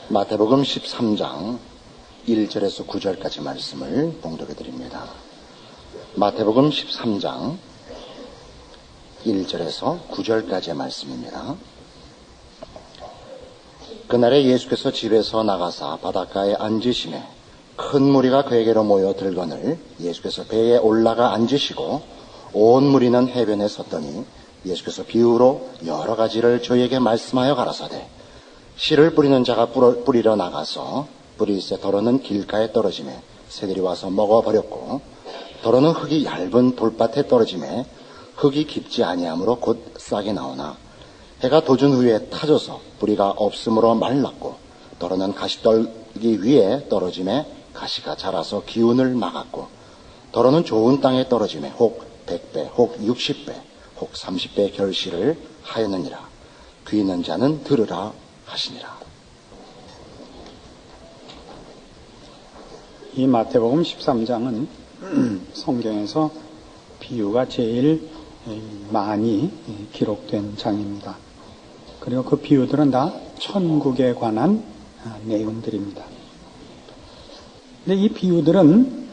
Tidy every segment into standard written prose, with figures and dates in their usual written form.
마태복음 13장 1절에서 9절까지 말씀을 봉독해 드립니다. 마태복음 13장 1절에서 9절까지의 말씀입니다. 그날에 예수께서 집에서 나가사 바닷가에 앉으시매 큰 무리가 그에게로 모여 들거늘 예수께서 배에 올라가 앉으시고 온 무리는 해변에 섰더니 예수께서 비유로 여러 가지를 저희에게 말씀하여 가라사대 씨를 뿌리는 자가 뿌리러 나가서 뿌릴새 더러는 길가에 떨어지매 새들이 와서 먹어버렸고 더러는 흙이 얇은 돌밭에 떨어지매 흙이 깊지 아니하므로 곧 싹이 나오나 해가 돋은 후에 타져서 뿌리가 없으므로 말랐고 더러는 가시떨기 위에 떨어지매 가시가 자라서 기운을 막았고 더러는 좋은 땅에 떨어지매 혹 100배 혹 60배 혹 30배 결실을 하였느니라. 귀 있는 자는 들으라 하시니라. 이 마태복음 13장은 성경에서 비유가 제일 많이 기록된 장입니다. 그리고 그 비유들은 다 천국에 관한 내용들입니다. 근데 이 비유들은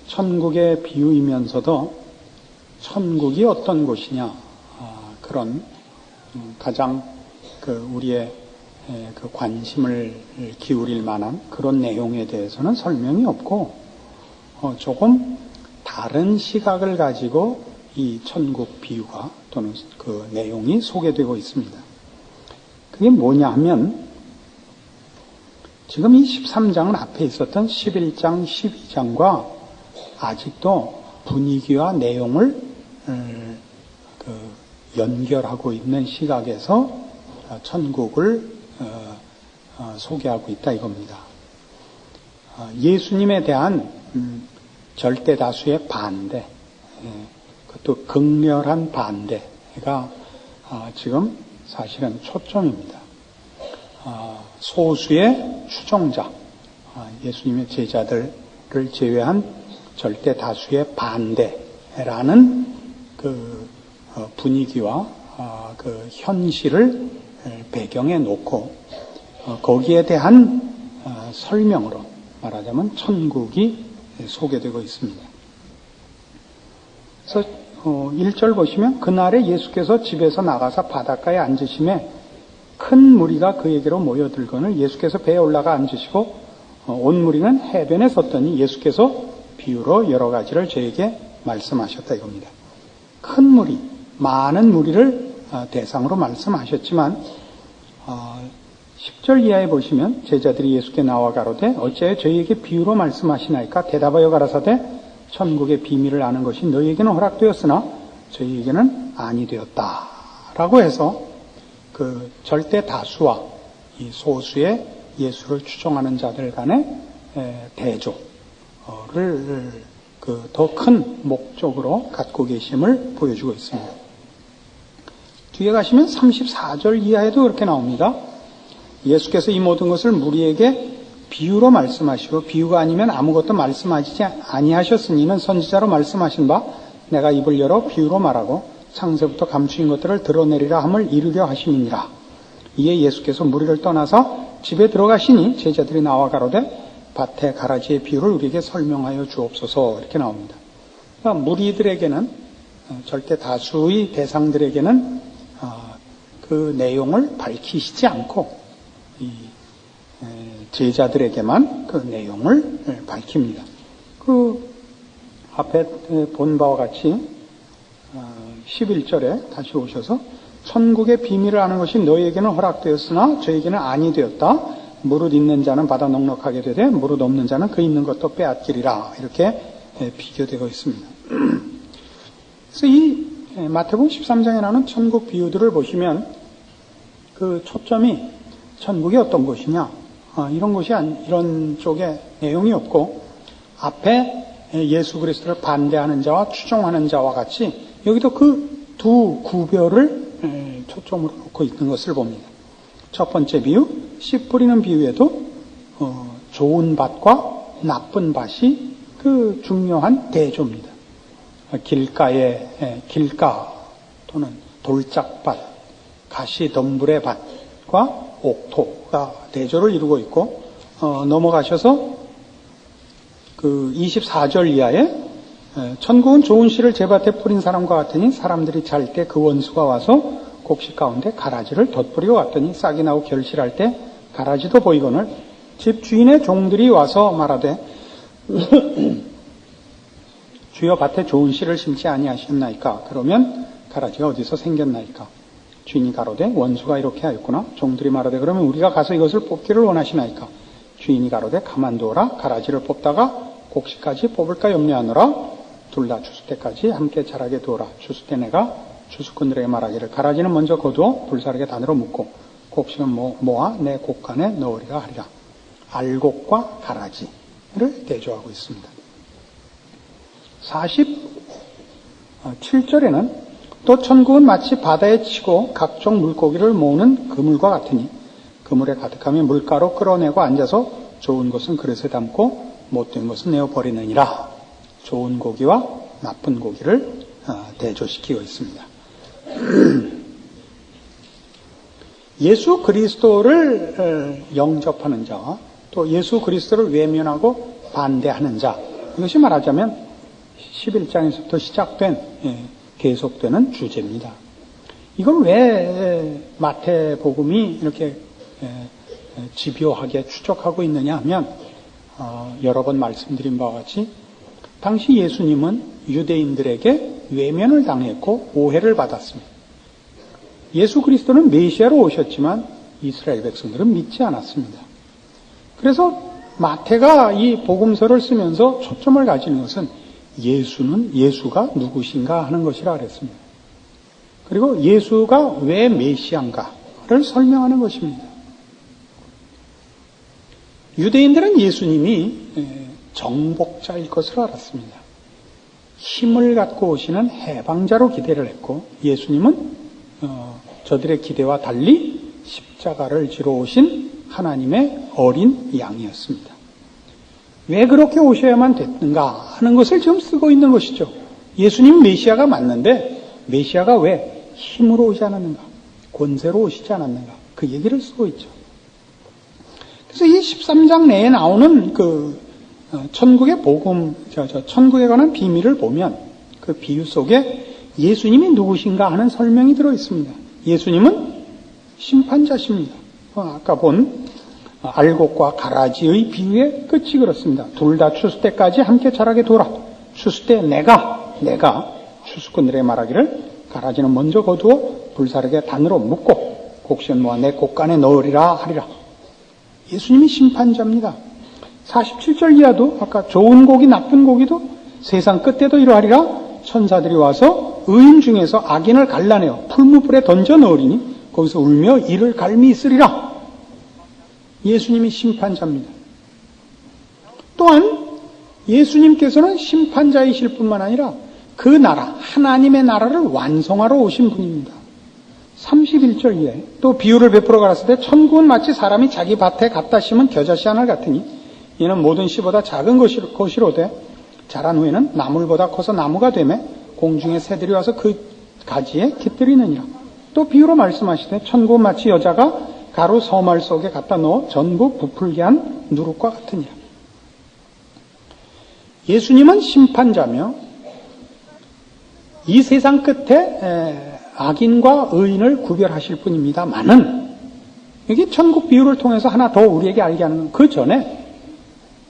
천국의 비유이면서도 천국이 어떤 곳이냐 그런 가장 우리의 그 관심을 기울일 만한 그런 내용에 대해서는 설명이 없고 조금 다른 시각을 가지고 이 천국 비유가 또는 그 내용이 소개되고 있습니다. 그게 뭐냐 하면 지금 이 13장은 앞에 있었던 11장, 12장과 아직도 분위기와 내용을 연결하고 있는 시각에서 천국을 소개하고 있다 이겁니다. 예수님에 대한 절대 다수의 반대, 그것도 극렬한 반대가 지금 사실은 초점입니다. 소수의 추종자, 예수님의 제자들을 제외한 절대 다수의 반대라는 그 분위기와 그 현실을 배경에 놓고 거기에 대한 설명으로 말하자면 천국이 소개되고 있습니다. 그래서 1절 보시면 그날에 예수께서 집에서 나가서 바닷가에 앉으심에 큰 무리가 그에게로 모여들거늘 예수께서 배에 올라가 앉으시고 온 무리는 해변에 섰더니 예수께서 비유로 여러 가지를 저에게 말씀하셨다 이겁니다. 큰 무리, 많은 무리를 대상으로 말씀하셨지만 10절 이하에 보시면 제자들이 예수께 나와 가로되 어찌하여 저희에게 비유로 말씀하시나이까 대답하여 가라사대 천국의 비밀을 아는 것이 너희에게는 허락되었으나 저희에게는 아니 되었다 라고 해서 그 절대 다수와 이 소수의 예수를 추종하는 자들 간의 대조를 그 더 큰 목적으로 갖고 계심을 보여주고 있습니다. 뒤에 가시면 34절 이하에도 그렇게 나옵니다. 예수께서 이 모든 것을 무리에게 비유로 말씀하시고 비유가 아니면 아무것도 말씀하시지 아니하셨으니 이는 선지자로 말씀하신 바 내가 입을 열어 비유로 말하고 창세부터 감추인 것들을 드러내리라 함을 이루려 하심이니라. 이에 예수께서 무리를 떠나서 집에 들어가시니 제자들이 나와 가로되 밭의 가라지의 비유를 우리에게 설명하여 주옵소서 이렇게 나옵니다. 그러니까 무리들에게는 절대 다수의 대상들에게는 그 내용을 밝히시지 않고 이 제자들에게만 그 내용을 밝힙니다. 그 앞에 본 바와 같이 11절에 다시 오셔서 천국의 비밀을 아는 것이 너희에게는 허락되었으나 저에게는 아니 되었다. 무릇 있는 자는 받아 넉넉하게 되되 무릇 없는 자는 그 있는 것도 빼앗기리라. 이렇게 비교되고 있습니다. 그래서 이 마태복음 13장에 나오는 천국 비유들을 보시면 그 초점이 천국이 어떤 곳이냐 이런 것이 이런 쪽에 내용이 없고 앞에 예수 그리스도를 반대하는 자와 추종하는 자와 같이 여기도 그 두 구별을 초점으로 놓고 있는 것을 봅니다. 첫 번째 비유, 씨 뿌리는 비유에도 좋은 밭과 나쁜 밭이 그 중요한 대조입니다. 길가 또는 돌짝밭, 가시덤불의 밭과 옥토가 대조를 이루고 있고, 넘어가셔서 그 24절 이하에 천국은 좋은 씨를 제밭에 뿌린 사람과 같으니 사람들이 잘 때 그 원수가 와서 곡식 가운데 가라지를 덧뿌리고 갔더니 싹이 나고 결실할 때 가라지도 보이거늘 집 주인의 종들이 와서 말하되 주여 밭에 좋은 씨를 심지 아니하셨나이까? 그러면 가라지가 어디서 생겼나이까? 주인이 가로되 원수가 이렇게 하였구나. 종들이 말하되 그러면 우리가 가서 이것을 뽑기를 원하시나이까? 주인이 가로되 가만두어라. 가라지를 뽑다가 곡식까지 뽑을까 염려하노라. 둘 다 추수 때까지 함께 자라게 두어라. 추수 때 내가 추수꾼들에게 말하기를 가라지는 먼저 거두어 불사르게 단으로 묶고 곡식은 모아 내 곡간에 넣으리라 하리라. 알곡과 가라지를 대조하고 있습니다. 47절에는 또 천국은 마치 바다에 치고 각종 물고기를 모으는 그물과 같으니 그물에 가득하면 물가로 끌어내고 앉아서 좋은 것은 그릇에 담고 못된 것은 내어버리느니라. 좋은 고기와 나쁜 고기를 대조시키고 있습니다. 예수 그리스도를 영접하는 자와 또 예수 그리스도를 외면하고 반대하는 자, 이것이 말하자면 11장에서부터 시작된 계속되는 주제입니다. 이걸 왜 마태복음이 이렇게 집요하게 추적하고 있느냐 하면 여러 번 말씀드린 바와 같이 당시 예수님은 유대인들에게 외면을 당했고 오해를 받았습니다. 예수 그리스도는 메시아로 오셨지만 이스라엘 백성들은 믿지 않았습니다. 그래서 마태가 이 복음서를 쓰면서 초점을 가지는 것은 예수가 누구신가 하는 것이라 그랬습니다. 그리고 예수가 왜 메시아인가를 설명하는 것입니다. 유대인들은 예수님이 정복자일 것을 알았습니다. 힘을 갖고 오시는 해방자로 기대를 했고 예수님은 저들의 기대와 달리 십자가를 지러 오신 하나님의 어린 양이었습니다. 왜 그렇게 오셔야만 됐는가 하는 것을 지금 쓰고 있는 것이죠. 예수님은 메시아가 맞는데 메시아가 왜 힘으로 오지 않았는가, 권세로 오시지 않았는가, 그 얘기를 쓰고 있죠. 그래서 이 13장 내에 나오는 그 천국의 복음, 천국에 관한 비밀을 보면 그 비유 속에 예수님이 누구신가 하는 설명이 들어 있습니다. 예수님은 심판자십니다. 아까 본 알곡과 가라지의 비유의 끝이 그렇습니다. 둘 다 추수 때까지 함께 자라게 둬라. 추수 때 내가 추수꾼들에게 말하기를 가라지는 먼저 거두어 불사르게 단으로 묶고 곡식은 모아 내 곡간에 넣으리라 하리라. 예수님이 심판자입니다. 47절 이하도 아까 좋은 고기 나쁜 고기도 세상 끝에도 이러하리라. 천사들이 와서 의인 중에서 악인을 갈라내어 풀무불에 던져 넣으리니 거기서 울며 이를 갈미 있으리라. 예수님이 심판자입니다. 또한 예수님께서는 심판자이실 뿐만 아니라 그 나라, 하나님의 나라를 완성하러 오신 분입니다. 31절 이하에 또 비유를 베풀어 가라사대 천국은 마치 사람이 자기 밭에 갖다 심은 겨자씨 하나 같으니 이는 모든 씨보다 작은 것이로되 자란 후에는 나물보다 커서 나무가 되매 공중의 새들이 와서 그 가지에 깃들이느니라. 또 비유로 말씀하시되 천국은 마치 여자가 가루 서말 속에 갖다 넣어 전부 부풀게 한 누룩과 같으니라. 예수님은 심판자며 이 세상 끝에 악인과 의인을 구별하실 분입니다만은 여기 천국 비유를 통해서 하나 더 우리에게 알게 하는 건 그 전에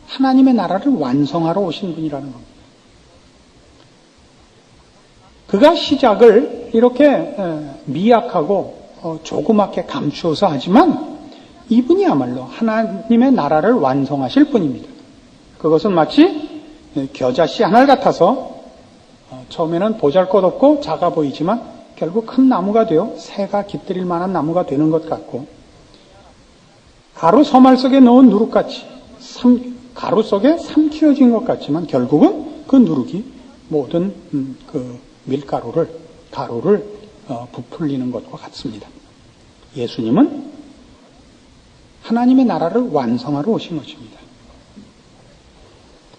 하나님의 나라를 완성하러 오신 분이라는 겁니다. 그가 시작을 이렇게 미약하고 조그맣게 감추어서 하지만 이분이야말로 하나님의 나라를 완성하실 분입니다. 그것은 마치 겨자씨 하나 같아서 처음에는 보잘것없고 작아 보이지만 결국 큰 나무가 되어 새가 깃들일 만한 나무가 되는 것 같고 가루 서말 속에 넣은 누룩같이 가루 속에 삼키어진 것 같지만 결국은 그 누룩이 모든 그 가루를 부풀리는 것과 같습니다. 예수님은 하나님의 나라를 완성하러 오신 것입니다.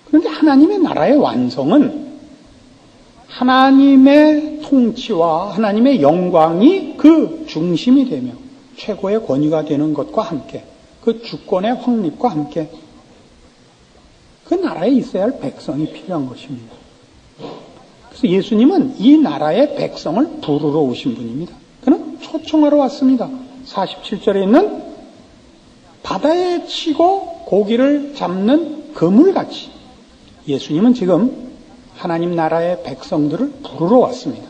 그런데 하나님의 나라의 완성은 하나님의 통치와 하나님의 영광이 그 중심이 되며 최고의 권위가 되는 것과 함께 그 주권의 확립과 함께 그 나라에 있어야 할 백성이 필요한 것입니다. 그래서 예수님은 이 나라의 백성을 부르러 오신 분입니다. 그는 초청하러 왔습니다. 47절에 있는 바다에 치고 고기를 잡는 그물같이 예수님은 지금 하나님 나라의 백성들을 부르러 왔습니다.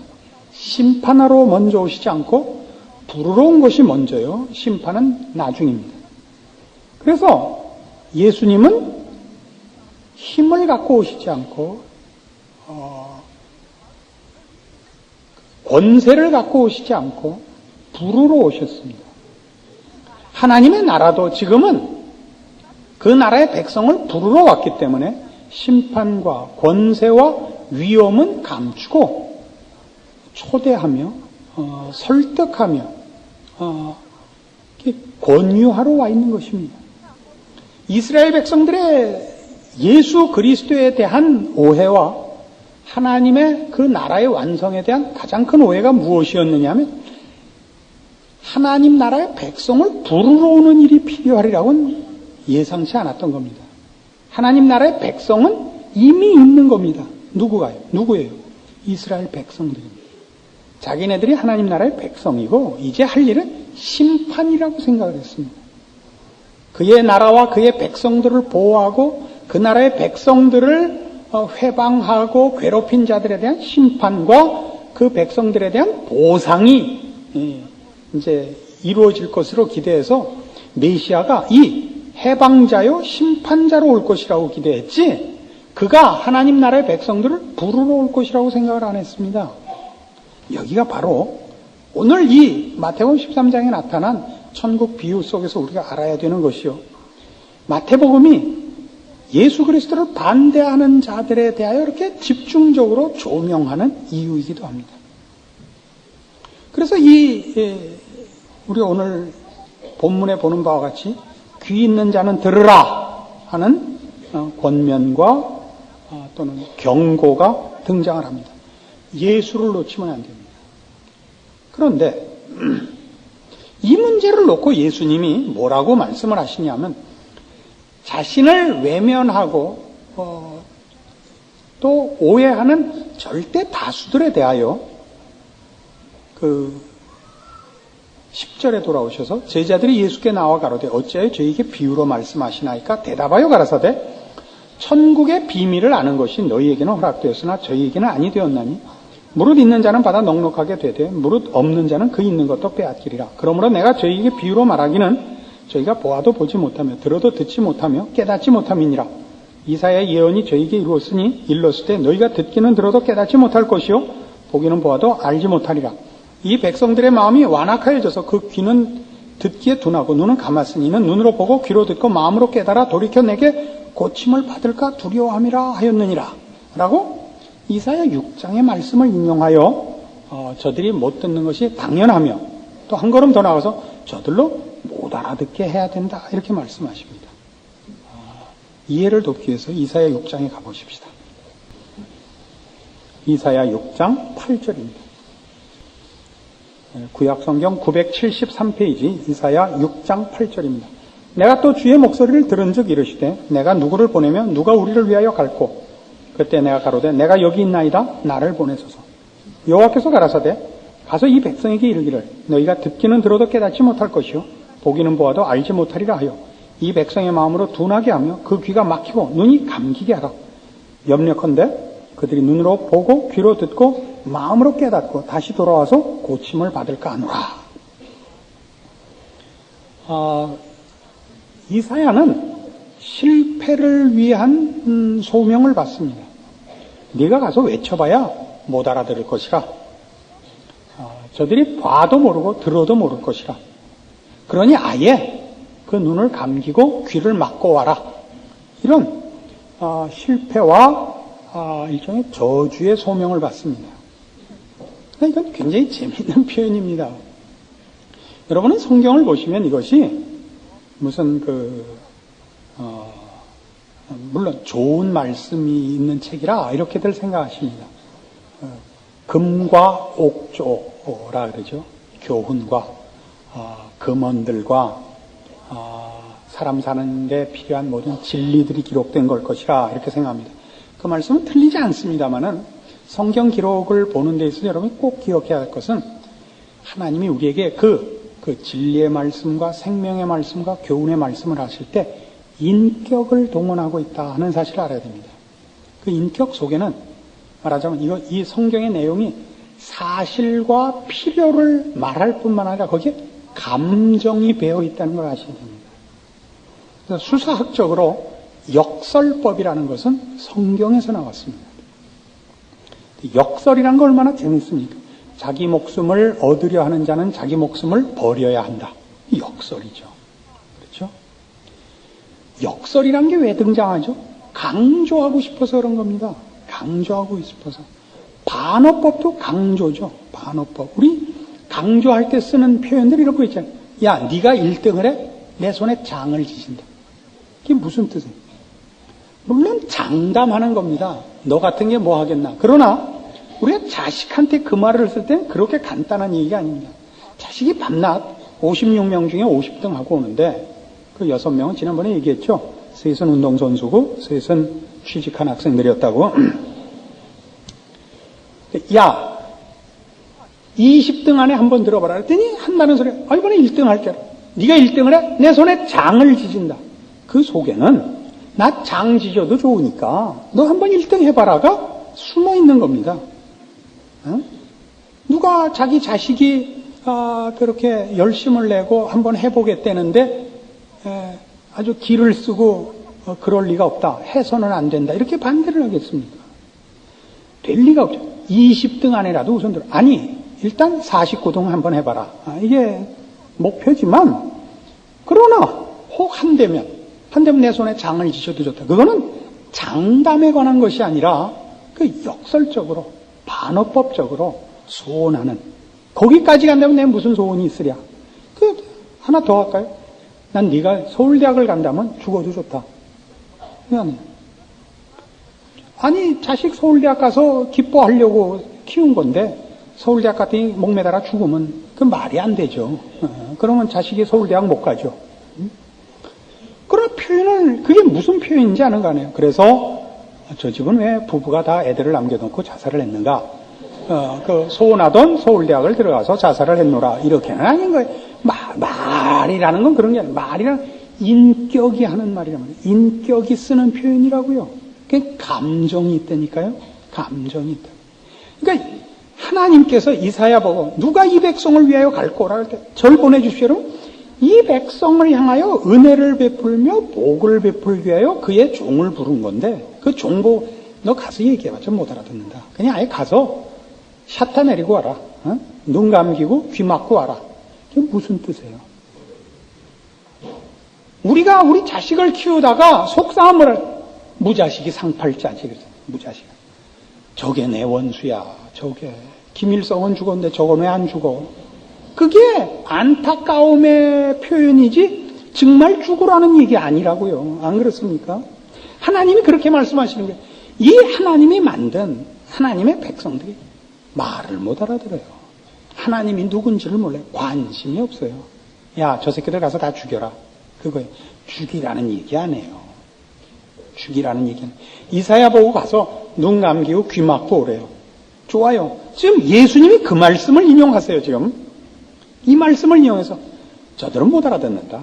심판하러 먼저 오시지 않고 부르러 온 것이 먼저요. 심판은 나중입니다. 그래서 예수님은 힘을 갖고 오시지 않고 권세를 갖고 오시지 않고 부르러 오셨습니다. 하나님의 나라도 지금은 그 나라의 백성을 부르러 왔기 때문에 심판과 권세와 위엄은 감추고 초대하며 설득하며 권유하러 와 있는 것입니다. 이스라엘 백성들의 예수 그리스도에 대한 오해와 하나님의 그 나라의 완성에 대한 가장 큰 오해가 무엇이었느냐 하면 하나님 나라의 백성을 부르러 오는 일이 필요하리라고는 예상치 않았던 겁니다. 하나님 나라의 백성은 이미 있는 겁니다. 누구예요? 이스라엘 백성들입니다. 자기네들이 하나님 나라의 백성이고 이제 할 일은 심판이라고 생각을 했습니다. 그의 나라와 그의 백성들을 보호하고 그 나라의 백성들을 회방하고 괴롭힌 자들에 대한 심판과 그 백성들에 대한 보상이 이제 이루어질 것으로 기대해서 메시아가 이 해방자요 심판자로 올 것이라고 기대했지 그가 하나님 나라의 백성들을 부르러 올 것이라고 생각을 안 했습니다. 여기가 바로 오늘 이 마태복음 13장에 나타난 천국 비유 속에서 우리가 알아야 되는 것이요. 마태복음이 예수 그리스도를 반대하는 자들에 대하여 이렇게 집중적으로 조명하는 이유이기도 합니다. 그래서 우리 오늘 본문에 보는 바와 같이 귀 있는 자는 들으라 하는 권면과 또는 경고가 등장을 합니다. 예수를 놓치면 안 됩니다. 그런데 이 문제를 놓고 예수님이 뭐라고 말씀을 하시냐면 자신을 외면하고 또 오해하는 절대 다수들에 대하여 10절에 돌아오셔서 제자들이 예수께 나와 가로되 어찌하여 저희에게 비유로 말씀하시나이까 대답하여 가라사대 천국의 비밀을 아는 것이 너희에게는 허락되었으나 저희에게는 아니 되었나니 무릇 있는 자는 받아 넉넉하게 되되 무릇 없는 자는 그 있는 것도 빼앗기리라. 그러므로 내가 저희에게 비유로 말하기는 저희가 보아도 보지 못하며 들어도 듣지 못하며 깨닫지 못함이니라. 이사야의 예언이 저희에게 일렀을 때 너희가 듣기는 들어도 깨닫지 못할 것이요 보기는 보아도 알지 못하리라. 이 백성들의 마음이 완악하여져서 그 귀는 듣기에 둔하고 눈은 감았으니 이는 눈으로 보고 귀로 듣고 마음으로 깨달아 돌이켜 내게 고침을 받을까 두려워함이라 하였느니라. 라고 이사야 6장의 말씀을 인용하여 저들이 못 듣는 것이 당연하며 또 한 걸음 더 나가서 저들로 못 알아듣게 해야 된다 이렇게 말씀하십니다. 이해를 돕기 위해서 이사야 6장에 가보십시다. 이사야 6장 8절입니다. 구약성경 973페이지 이사야 6장 8절입니다. 내가 또 주의 목소리를 들은 즉 이르시되 내가 누구를 보내며 누가 우리를 위하여 갈고 그때 내가 가로되 내가 여기 있나이다 나를 보내소서. 여호와께서 가라사대 가서 이 백성에게 이르기를 너희가 듣기는 들어도 깨닫지 못할 것이요 보기는 보아도 알지 못하리라 하여 이 백성의 마음으로 둔하게 하며 그 귀가 막히고 눈이 감기게 하라. 염려컨대 그들이 눈으로 보고 귀로 듣고 마음으로 깨닫고 다시 돌아와서 고침을 받을까 하노라. 이사야는 실패를 위한 소명을 받습니다. 네가 가서 외쳐봐야 못 알아들을 것이라. 저들이 봐도 모르고 들어도 모를 것이라. 그러니 아예 그 눈을 감기고 귀를 막고 와라. 이런 실패와 일종의 저주의 소명을 받습니다. 이건 굉장히 재미있는 표현입니다. 여러분은 성경을 보시면 이것이 무슨 물론 좋은 말씀이 있는 책이라 이렇게들 생각하십니다. 금과 옥조라 그러죠. 교훈과 금언들과 사람 사는 데 필요한 모든 진리들이 기록된 걸 것이라 이렇게 생각합니다. 그 말씀은 틀리지 않습니다만은 성경 기록을 보는 데 있어서 여러분이 꼭 기억해야 할 것은 하나님이 우리에게 그 진리의 말씀과 생명의 말씀과 교훈의 말씀을 하실 때 인격을 동원하고 있다 하는 사실을 알아야 됩니다. 그 인격 속에는 말하자면 이 성경의 내용이 사실과 필요를 말할 뿐만 아니라 거기에 감정이 배어 있다는 걸 아셔야 됩니다. 그래서 수사학적으로 역설법이라는 것은 성경에서 나왔습니다. 역설이란 거 얼마나 재밌습니까? 자기 목숨을 얻으려 하는 자는 자기 목숨을 버려야 한다. 이 역설이죠. 그렇죠? 역설이란 게 왜 등장하죠? 강조하고 싶어서 그런 겁니다. 강조하고 싶어서. 반어법도 강조죠. 반어법. 우리 강조할 때 쓰는 표현들이 이런 거 있잖아요. 야, 네가 1등을 해? 내 손에 장을 지신다. 이게 무슨 뜻이에요? 물론 장담하는 겁니다. 너 같은 게 뭐 하겠나. 그러나 우리가 자식한테 그 말을 쓸 땐 그렇게 간단한 얘기가 아닙니다. 자식이 밤낮 56명 중에 50등 하고 오는데 그 6명은 지난번에 얘기했죠. 셋은 운동선수고 셋은 취직한 학생들이었다고. 야, 20등 안에 한번 들어봐라 했더니 한다는 소리야. 이번에 1등 할게. 네가 1등을 해? 내 손에 장을 지진다. 그 속에는 나 장 지져도 좋으니까 너 한번 1등 해봐라가 숨어 있는 겁니다. 누가 자기 자식이 그렇게 열심을 내고 한번 해보겠다는데 아주 기를 쓰고 그럴 리가 없다. 해서는 안 된다. 이렇게 반대를 하겠습니까? 될 리가 없죠. 20등 안에라도 우선 들어. 아니, 일단 49등 한번 해봐라. 이게 목표지만 그러나 혹 한 대면 내 손에 장을 지셔도 좋다. 그거는 장담에 관한 것이 아니라 그 역설적으로 반어법적으로 소원하는 거기까지 간다면 내가 무슨 소원이 있으랴. 그 하나 더 할까요? 난 네가 서울대학을 간다면 죽어도 좋다. 아니 자식 서울대학 가서 기뻐하려고 키운 건데 서울대학 갔더니 목매달아 죽으면 그 말이 안 되죠. 그러면 자식이 서울대학 못 가죠. 그런 표현을 그게 무슨 표현인지 아는 거 아니에요. 그래서 저 집은 왜 부부가 다 애들을 남겨놓고 자살을 했는가? 그 소원하던 서울대학을 들어가서 자살을 했노라. 이렇게는 아닌 거예요. 말이라는 건 그런 게 아니에요. 말이란 인격이 하는 말이란 말이에요. 인격이 쓰는 표현이라고요. 그게 감정이 있다니까요. 감정이 있다. 그러니까 하나님께서 이사야 보고 누가 이 백성을 위하여 갈 거라 할 때 절 보내주십시오. 여러분. 이 백성을 향하여 은혜를 베풀며 복을 베풀기 위하여 그의 종을 부른 건데 그 종보 너 가서 얘기해봤자 못 알아듣는다. 그냥 아예 가서 샤타 내리고 와라. 눈 감기고 귀 막고 와라. 이게 무슨 뜻이에요? 우리가 우리 자식을 키우다가 속상함을 무자식이 상팔자지. 무자식. 저게 내 원수야. 저게 김일성은 죽었는데 저건 왜 안 죽어? 그게 안타까움의 표현이지 정말 죽으라는 얘기 아니라고요. 안 그렇습니까? 하나님이 그렇게 말씀하시는 거예요. 이 하나님이 만든 하나님의 백성들이 말을 못 알아들어요. 하나님이 누군지를 몰라요. 관심이 없어요. 야, 저 새끼들 가서 다 죽여라. 그거예요. 죽이라는 얘기 안 해요. 죽이라는 얘기는. 이사야 보고 가서 눈 감기고 귀 막고 오래요. 좋아요. 지금 예수님이 그 말씀을 인용하세요. 지금. 이 말씀을 이용해서 저들은 못 알아듣는다.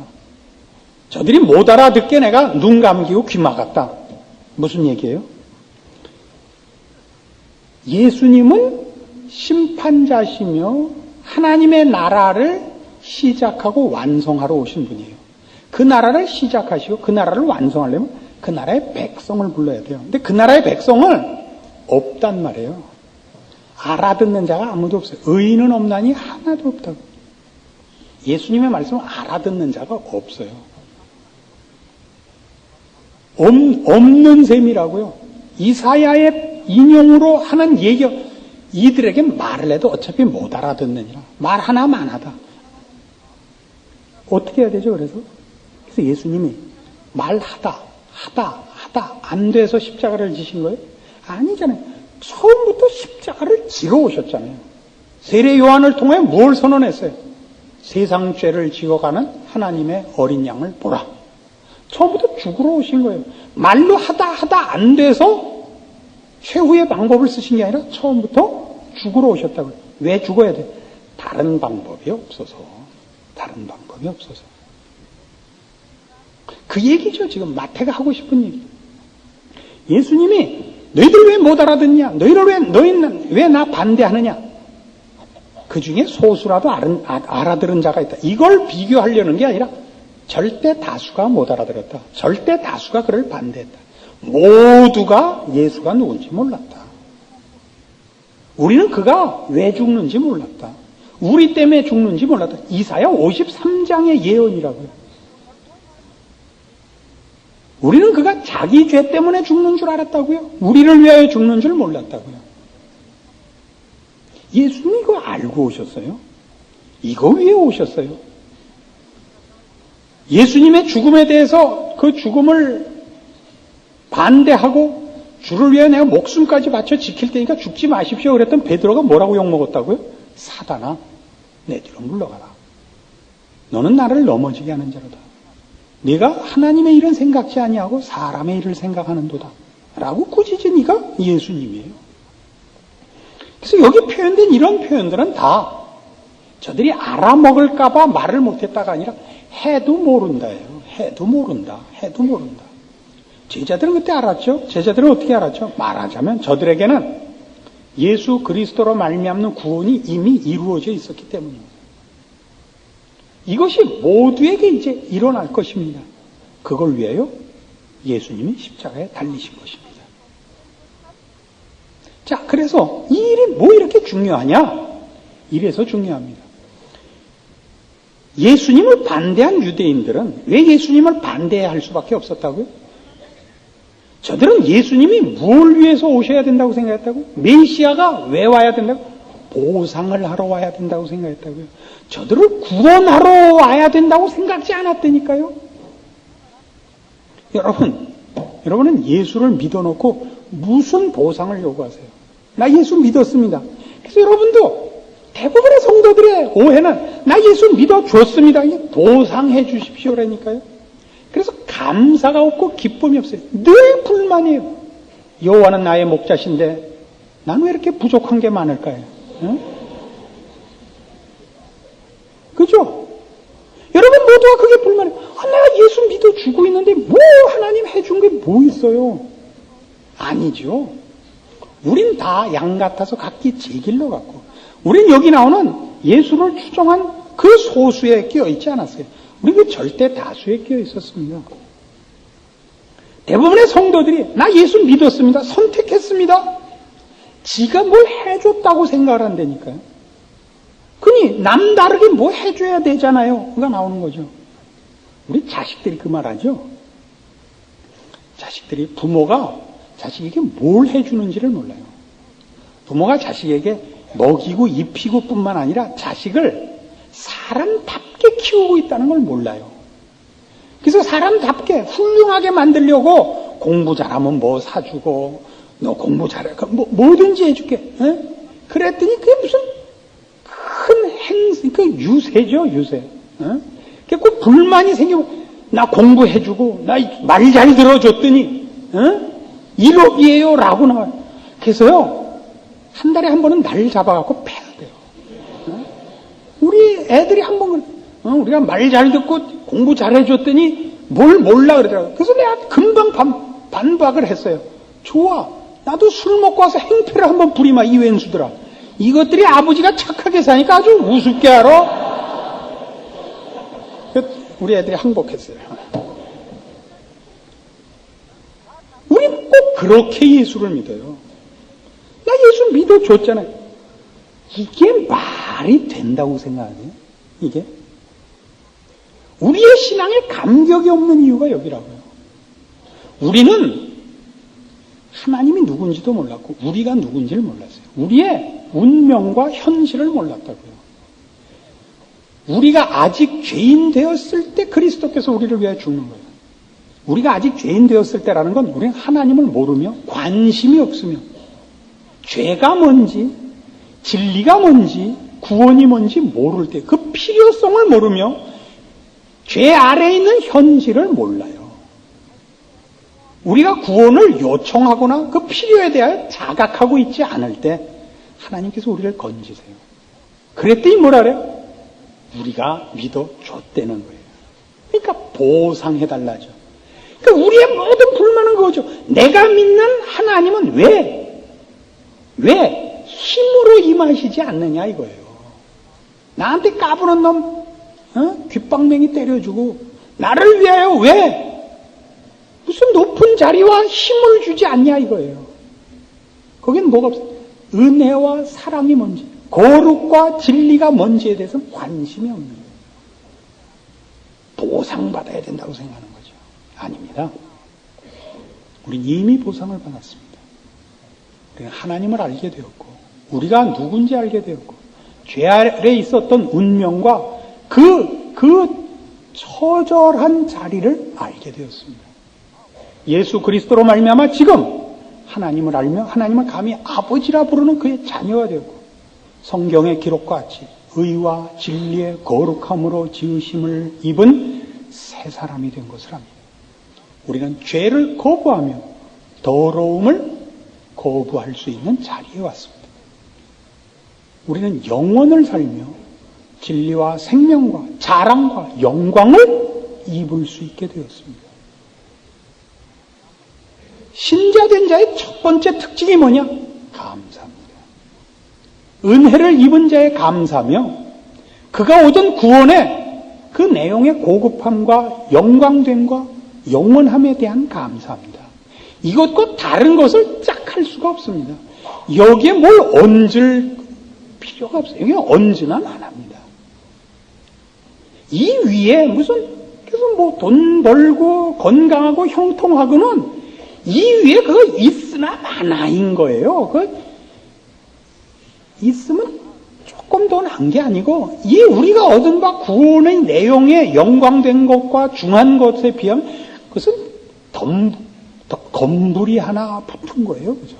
저들이 못 알아듣게 내가 눈 감기고 귀 막았다. 무슨 얘기예요? 예수님은 심판자시며 하나님의 나라를 시작하고 완성하러 오신 분이에요. 그 나라를 시작하시고 그 나라를 완성하려면 그 나라의 백성을 불러야 돼요. 근데 그 나라의 백성은 없단 말이에요. 알아듣는 자가 아무도 없어요. 의인은 없나니 하나도 없다고. 예수님의 말씀을 알아듣는 자가 없어요. 없는 셈이라고요. 이사야의 인용으로 하는 얘기, 이들에게 말을 해도 어차피 못 알아듣느니라. 말 하나만 하다. 어떻게 해야 되죠, 그래서? 그래서 예수님이 말하다, 안 돼서 십자가를 지신 거예요? 아니잖아요. 처음부터 십자가를 지러 오셨잖아요. 세례 요한을 통해 뭘 선언했어요? 세상 죄를 지어가는 하나님의 어린 양을 보라. 처음부터 죽으러 오신 거예요. 말로 하다 안 돼서 최후의 방법을 쓰신 게 아니라 처음부터 죽으러 오셨다고요. 왜 죽어야 돼? 다른 방법이 없어서. 다른 방법이 없어서. 그 얘기죠. 지금 마태가 하고 싶은 얘기. 예수님이 너희들 왜 못 알아듣냐? 너희는 왜 나 반대하느냐? 그 중에 소수라도 알아들은 자가 있다. 이걸 비교하려는 게 아니라 절대 다수가 못 알아들었다. 절대 다수가 그를 반대했다. 모두가 예수가 누군지 몰랐다. 우리는 그가 왜 죽는지 몰랐다. 우리 때문에 죽는지 몰랐다. 이사야 53장의 예언이라고요. 우리는 그가 자기 죄 때문에 죽는 줄 알았다고요. 우리를 위하여 죽는 줄 몰랐다고요. 예수님 이거 알고 오셨어요? 이거 위해 오셨어요? 예수님의 죽음에 대해서 그 죽음을 반대하고 주를 위해 내가 목숨까지 바쳐 지킬 테니까 죽지 마십시오 그랬던 베드로가 뭐라고 욕먹었다고요? 사단아, 내 뒤로 물러가라. 너는 나를 넘어지게 하는 자로다. 네가 하나님의 일은 생각지 아니하고 사람의 일을 생각하는도다. 라고 꾸짖은 이가 예수님이에요. 그래서 여기 표현된 이런 표현들은 다 저들이 알아먹을까봐 말을 못했다가 아니라 해도 모른다예요. 해도 모른다. 제자들은 그때 알았죠. 제자들은 어떻게 알았죠? 말하자면 저들에게는 예수 그리스도로 말미암는 구원이 이미 이루어져 있었기 때문입니다. 이것이 모두에게 이제 일어날 것입니다. 그걸 위하여 예수님이 십자가에 달리신 것입니다. 자, 그래서 이 일이 뭐 이렇게 중요하냐? 이래서 중요합니다. 예수님을 반대한 유대인들은 왜 예수님을 반대해야 할 수밖에 없었다고요? 저들은 예수님이 뭘 위해서 오셔야 된다고 생각했다고요? 메시아가 왜 와야 된다고? 보상을 하러 와야 된다고 생각했다고요. 저들을 구원하러 와야 된다고 생각지 않았다니까요. 여러분은 예수를 믿어놓고 무슨 보상을 요구하세요? 나 예수 믿었습니다. 그래서 여러분도 대부분의 성도들의 오해는 나 예수 믿어줬습니다. 보상해 주십시오라니까요. 그래서 감사가 없고 기쁨이 없어요. 늘 불만이에요. 여호와는 나의 목자신데 난 왜 이렇게 부족한 게 많을까요? 응? 그죠? 여러분 모두가 그게 불만이에요. 내가 예수 믿어주고 있는데 뭐 하나님 해준 게 뭐 있어요? 아니죠. 우린 다 양 같아서 각기 제 길로 갔고 우린 여기 나오는 예수를 추종한 그 소수에 끼어있지 않았어요. 우리는 절대 다수에 끼어있었습니다. 대부분의 성도들이 나 예수 믿었습니다. 선택했습니다. 지가 뭘 해줬다고 생각을 한다니까요. 그니 남다르게 뭐 해줘야 되잖아요. 그가 나오는 거죠. 우리 자식들이 그 말하죠. 자식들이 부모가 자식에게 뭘 해주는지를 몰라요. 부모가 자식에게 먹이고 입히고 뿐만 아니라 자식을 사람답게 키우고 있다는 걸 몰라요. 그래서 사람답게 훌륭하게 만들려고 공부 잘하면 뭐 사주고 너 공부 잘해 뭐든지 해줄게. 에? 그랬더니 그게 무슨 큰 행세, 그 유세죠, 유세. 그 불만이 생기고 나 공부해주고 나 말 잘 들어줬더니 1억이에요 라고 나와요. 그래서요 한 달에 한 번은 날 잡아갖고 패야 돼요. 우리 애들이 한 번은 우리가 말 잘 듣고 공부 잘해줬더니 뭘 몰라 그러더라고요. 그래서 내가 금방 반박을 했어요. 좋아, 나도 술 먹고 와서 행패를 한번 부리마 이 왼수들아. 이것들이 아버지가 착하게 사니까 아주 우습게 알아. 우리 애들이 항복했어요. 우리 꼭 그렇게 예수를 믿어요. 나 예수 믿어줬잖아요. 이게 말이 된다고 생각하세요? 이게? 우리의 신앙에 감격이 없는 이유가 여기라고요. 우리는 하나님이 누군지도 몰랐고 우리가 누군지를 몰랐어요. 우리의 운명과 현실을 몰랐다고요. 우리가 아직 죄인 되었을 때 그리스도께서 우리를 위해 죽는 거예요. 우리가 아직 죄인 되었을 때라는 건 우리는 하나님을 모르며 관심이 없으며 죄가 뭔지 진리가 뭔지 구원이 뭔지 모를 때, 그 필요성을 모르며 죄 아래에 있는 현실을 몰라요. 우리가 구원을 요청하거나 그 필요에 대하여 자각하고 있지 않을 때 하나님께서 우리를 건지세요. 그랬더니 뭐라 그래요? 우리가 믿어줬다는 거예요. 그러니까 보상해달라죠. 그러니까 우리의 모든 불만은 그거죠. 내가 믿는 하나님은 왜 힘으로 임하시지 않느냐 이거예요. 나한테 까부는 놈 귓방맹이 때려주고 나를 위하여 왜 무슨 높은 자리와 힘을 주지 않냐 이거예요. 거긴 뭐가 없어요. 은혜와 사랑이 뭔지, 거룩과 진리가 뭔지에 대해서는 관심이 없는 거예요. 보상받아야 된다고 생각하는 거죠. 아닙니다. 우린 이미 보상을 받았습니다. 우리는 하나님을 알게 되었고 우리가 누군지 알게 되었고 죄 아래에 있었던 운명과 그 처절한 자리를 알게 되었습니다. 예수 그리스도로 말미암아 지금 하나님을 알며 하나님을 감히 아버지라 부르는 그의 자녀가 되었고 성경의 기록과 같이 의와 진리의 거룩함으로 지으심을 입은 새 사람이 된 것을 압니다. 우리는 죄를 거부하며 더러움을 거부할 수 있는 자리에 왔습니다. 우리는 영원을 살며 진리와 생명과 자랑과 영광을 입을 수 있게 되었습니다. 신자된 자의 첫 번째 특징이 뭐냐? 감사합니다. 은혜를 입은 자의 감사며 그가 얻은 구원의 그 내용의 고급함과 영광됨과 영원함에 대한 감사합니다. 이것과 다른 것을 짝 할 수가 없습니다. 여기에 뭘 얹을 필요가 없어요. 여기 얹으면 안 합니다. 이 위에 무슨 뭐 돈 벌고 건강하고 형통하고는 이 위에 그거 있으나 마나인 거예요. 그 있으면 조금 더 난 게 아니고 이 우리가 얻은 바 구원의 내용에 영광된 것과 중한 것에 비하면 그것은 건물이 하나 붙은 거예요. 그죠?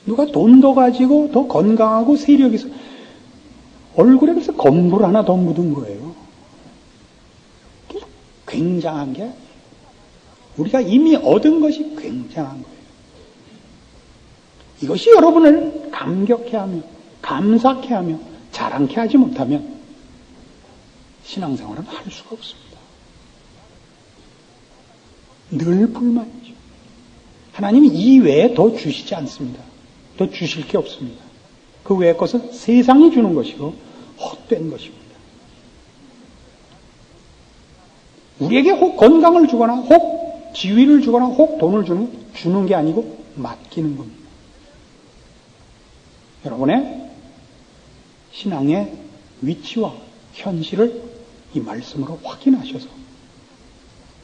누가 돈 더 가지고 더 건강하고 세력이 있어 얼굴에 그래서 건물 하나 더 묻은 거예요. 굉장한 게 우리가 이미 얻은 것이 굉장한 거예요. 이것이 여러분을 감격해 하며 감사케 하며 자랑케 하지 못하면 신앙생활은 할 수가 없습니다. 늘 불만이죠. 하나님이 이 외에 더 주시지 않습니다. 더 주실 게 없습니다. 그 외의 것은 세상이 주는 것이고 헛된 것입니다. 우리에게 혹 건강을 주거나 혹 지위를 주거나 혹 돈을 주는 게 아니고 맡기는 겁니다. 여러분의 신앙의 위치와 현실을 이 말씀으로 확인하셔서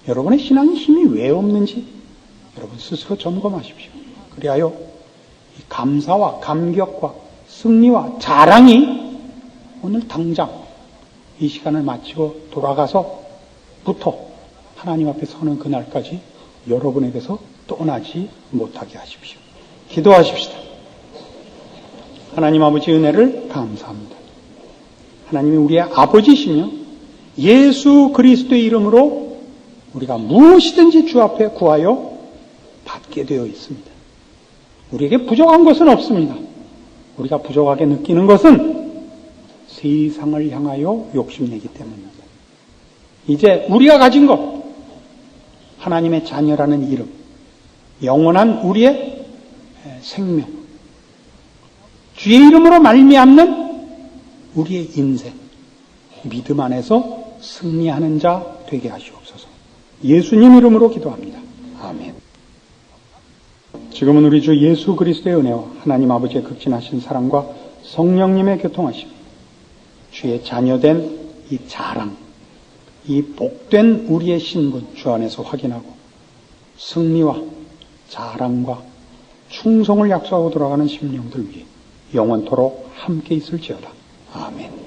여러분의 신앙의 힘이 왜 없는지 여러분 스스로 점검하십시오. 그리하여 이 감사와 감격과 승리와 자랑이 오늘 당장 이 시간을 마치고 돌아가서부터 하나님 앞에 서는 그날까지 여러분에게서 떠나지 못하게 하십시오. 기도하십시다. 하나님 아버지 은혜를 감사합니다. 하나님이 우리의 아버지시며 예수 그리스도의 이름으로 우리가 무엇이든지 주 앞에 구하여 받게 되어 있습니다. 우리에게 부족한 것은 없습니다. 우리가 부족하게 느끼는 것은 세상을 향하여 욕심내기 때문입니다. 이제 우리가 가진 것, 하나님의 자녀라는 이름, 영원한 우리의 생명, 주의 이름으로 말미암는 우리의 인생, 믿음 안에서 승리하는 자 되게 하시옵소서. 예수님 이름으로 기도합니다. 아멘. 지금은 우리 주 예수 그리스도의 은혜와 하나님 아버지의 극진하신 사랑과 성령님의 교통하심, 주의 자녀된 이 자랑, 이 복된 우리의 신분 주 안에서 확인하고 승리와 자랑과 충성을 약속하고 돌아가는 심령들 위해 영원토록 함께 있을지어다. 아멘.